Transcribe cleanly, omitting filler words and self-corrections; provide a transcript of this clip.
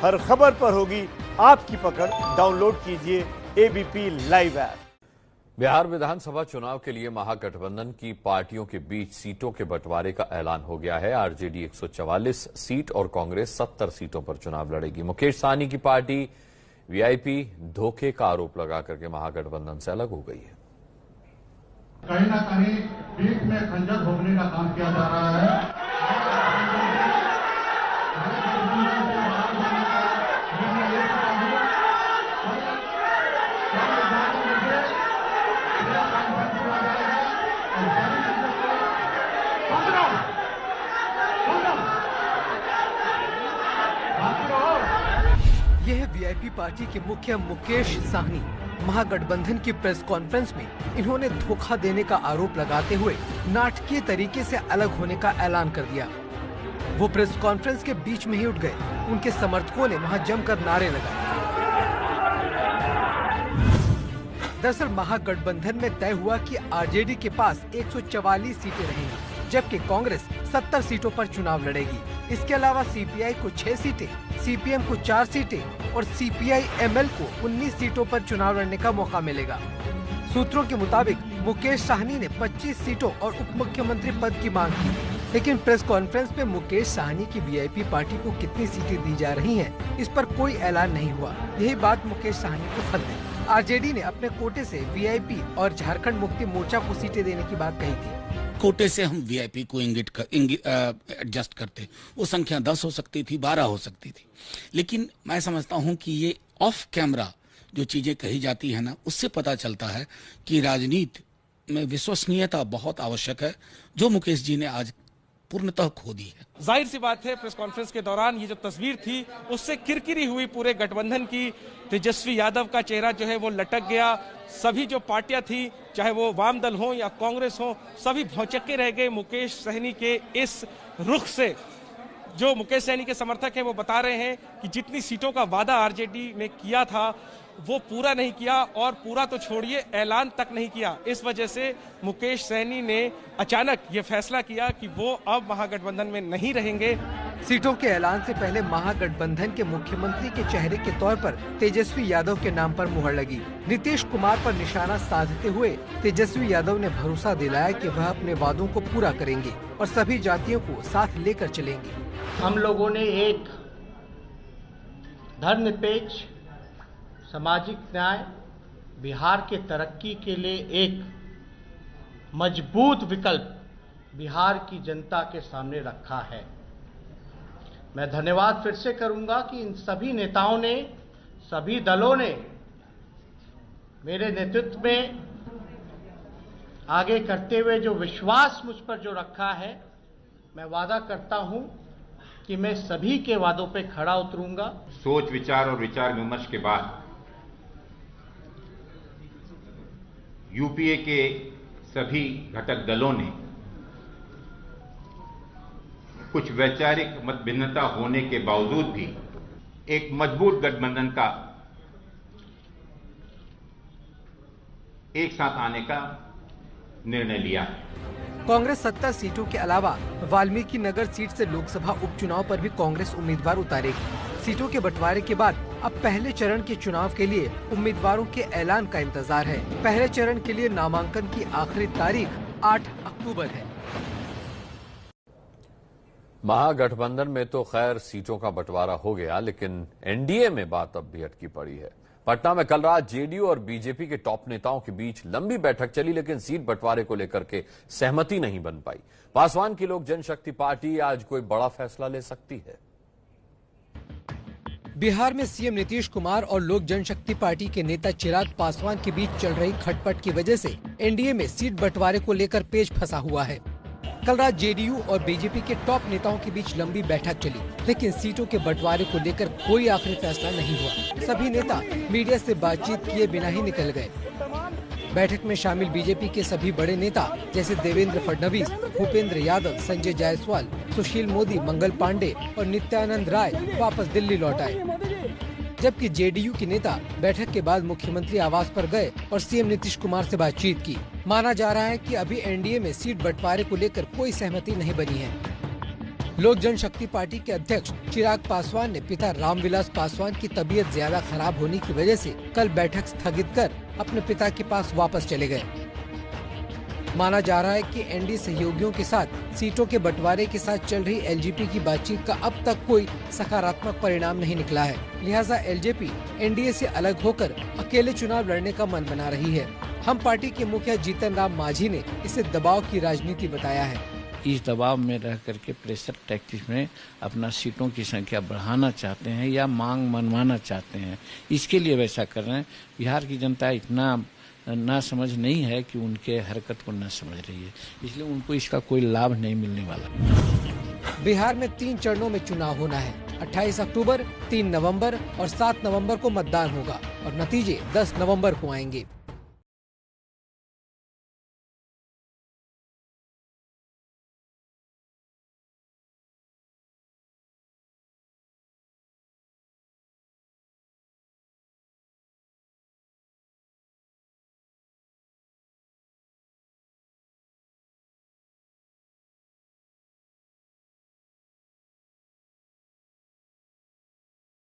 हर खबर पर होगी आपकी पकड़। डाउनलोड कीजिए एबीपी लाइव ऐप। बिहार विधानसभा चुनाव के लिए महागठबंधन की पार्टियों के बीच सीटों के बंटवारे का ऐलान हो गया है। आरजेडी 144 सीट और कांग्रेस 70 सीटों पर चुनाव लड़ेगी। मुकेश सहनी की पार्टी वीआईपी धोखे का आरोप लगा करके महागठबंधन से अलग हो गई है। कहीं ना कहीं बीच में खंजर भोगने का काम किया जा रहा है। यह वीआईपी पार्टी के मुखिया मुकेश सहनी। महागठबंधन की प्रेस कॉन्फ्रेंस में इन्होंने धोखा देने का आरोप लगाते हुए नाटकीय तरीके से अलग होने का ऐलान कर दिया। वो प्रेस कॉन्फ्रेंस के बीच में ही उठ गए। उनके समर्थकों ने वहां जमकर नारे लगाए। दरअसल महागठबंधन में तय हुआ कि आरजेडी के पास 144 सीटें रहेंगी, जबकि कांग्रेस 70 सीटों पर चुनाव लड़ेगी। इसके अलावा सीपीआई को 6 सीटें, सीपीएम को 4 सीटें और सीपीआई-एमएल को 19 सीटों पर चुनाव लड़ने का मौका मिलेगा। सूत्रों के मुताबिक मुकेश सहनी ने 25 सीटों और उप मुख्यमंत्री पद की मांग की, लेकिन प्रेस कॉन्फ्रेंस में मुकेश सहनी की वीआईपी पार्टी को कितनी सीटें दी जा रही हैं, इस पर कोई ऐलान नहीं हुआ। यही बात मुकेश सहनी को खल गई। आरजेडी ने अपने कोटे से वीआईपी और झारखंड मुक्ति मोर्चा को सीटें देने की बात कही थी। कोटे से हम वीआईपी को एडजस्ट करते, वो संख्या 10 हो सकती थी, 12 हो सकती थी। लेकिन मैं समझता हूं कि ये ऑफ कैमरा जो चीजें कही जाती है ना, उससे पता चलता है कि राजनीति में विश्वसनीयता बहुत आवश्यक है, जो मुकेश जी ने आज पूर्णतः खो दी है। जाहिर सी बात है, प्रेस कॉन्फ्रेंस के दौरान ये जो तस्वीर थी उससे किरकिरी हुई पूरे गठबंधन की। तेजस्वी यादव का चेहरा जो है वो लटक गया। सभी जो पार्टियां थी, चाहे वो वाम दल हो या कांग्रेस हो, सभी भौचक्के रह गए मुकेश सहनी के इस रुख से। जो मुकेश सहनी के समर्थक हैं वो बता रहे हैं कि जितनी सीटों का वादा आरजेडी ने किया था वो पूरा नहीं किया, और पूरा तो छोड़िए, ऐलान तक नहीं किया। इस वजह से मुकेश सहनी ने अचानक ये फैसला किया कि वो अब महागठबंधन में नहीं रहेंगे। सीटों के ऐलान से पहले महागठबंधन के मुख्यमंत्री के चेहरे के तौर पर तेजस्वी यादव के नाम पर मुहर लगी। नीतीश कुमार पर निशाना साधते हुए तेजस्वी यादव ने भरोसा दिलाया कि वह अपने वादों को पूरा करेंगे और सभी जातियों को साथ लेकर चलेंगे। हम लोगों ने एक धर्मनिरपेक्ष सामाजिक न्याय, बिहार के तरक्की के लिए एक मजबूत विकल्प बिहार की जनता के सामने रखा है। मैं धन्यवाद फिर से करूंगा कि इन सभी नेताओं ने, सभी दलों ने मेरे नेतृत्व में आगे करते हुए जो विश्वास मुझ पर जो रखा है, मैं वादा करता हूं कि मैं सभी के वादों पे खड़ा उतरूंगा। सोच विचार और विचार विमर्श के बाद यूपीए के सभी घटक दलों ने कुछ वैचारिक मतभिन्नता होने के बावजूद भी एक मजबूत गठबंधन का एक साथ आने का निर्णय लिया है। कांग्रेस 70 सीटों के अलावा वाल्मीकि नगर सीट से लोकसभा उपचुनाव पर भी कांग्रेस उम्मीदवार उतारेगी। सीटों के बंटवारे के बाद अब पहले चरण के चुनाव के लिए उम्मीदवारों के ऐलान का इंतजार है। पहले चरण के लिए नामांकन की आखिरी तारीख 8 अक्टूबर है। महागठबंधन में तो खैर सीटों का बंटवारा हो गया, लेकिन एनडीए में बात अब भी अटकी पड़ी है। पटना में कल रात जेडीयू और बीजेपी के टॉप नेताओं के बीच लंबी बैठक चली, लेकिन सीट बंटवारे को लेकर के सहमति नहीं बन पाई। पासवान की लोक जनशक्ति पार्टी आज कोई बड़ा फैसला ले सकती है। बिहार में सीएम नीतीश कुमार और लोक जनशक्ति पार्टी के नेता चिराग पासवान के बीच चल रही खटपट की वजह से एनडीए में सीट बंटवारे को लेकर पेच फंसा हुआ है। कल रात जेडीयू और बीजेपी के टॉप नेताओं के बीच लंबी बैठक चली, लेकिन सीटों के बंटवारे को लेकर कोई आखिरी फैसला नहीं हुआ। सभी नेता मीडिया से बातचीत किए बिना ही निकल गए। बैठक में शामिल बीजेपी के सभी बड़े नेता जैसे देवेंद्र फडणवीस, भूपेंद्र यादव, संजय जायसवाल, सुशील मोदी, मंगल पांडे और नित्यानंद राय वापस दिल्ली लौट आए। जबकि जेडीयू के नेता बैठक के बाद मुख्यमंत्री आवास पर गए और सीएम नीतीश कुमार से बातचीत की। माना जा रहा है कि अभी एनडीए में सीट बंटवारे को लेकर कोई सहमति नहीं बनी है। लोक जनशक्ति पार्टी के अध्यक्ष चिराग पासवान ने पिता रामविलास पासवान की तबीयत ज्यादा खराब होने की वजह से कल बैठक स्थगित कर अपने पिता के पास वापस चले गए। माना जा रहा है कि एनडीए सहयोगियों के साथ सीटों के बंटवारे के साथ चल रही एलजेपी की बातचीत का अब तक कोई सकारात्मक परिणाम नहीं निकला है। लिहाजा एलजेपी एनडीए से अलग होकर अकेले चुनाव लड़ने का मन बना रही है। हम पार्टी के मुखिया जीतन राम मांझी ने इसे दबाव की राजनीति बताया है। इस दबाव में रह करके प्रेशर टैक्टिक्स में अपना सीटों की संख्या बढ़ाना चाहते हैं या मांग मनवाना चाहते हैं, इसके लिए वैसा कर रहे हैं। बिहार की जनता इतना ना समझ नहीं है कि उनके हरकत को न समझ रही है, इसलिए उनको इसका कोई लाभ नहीं मिलने वाला। बिहार में 3 चरणों में चुनाव होना है। 28 अक्टूबर, 3 नवंबर और 7 नवंबर को मतदान होगा और नतीजे 10 नवंबर को आएंगे।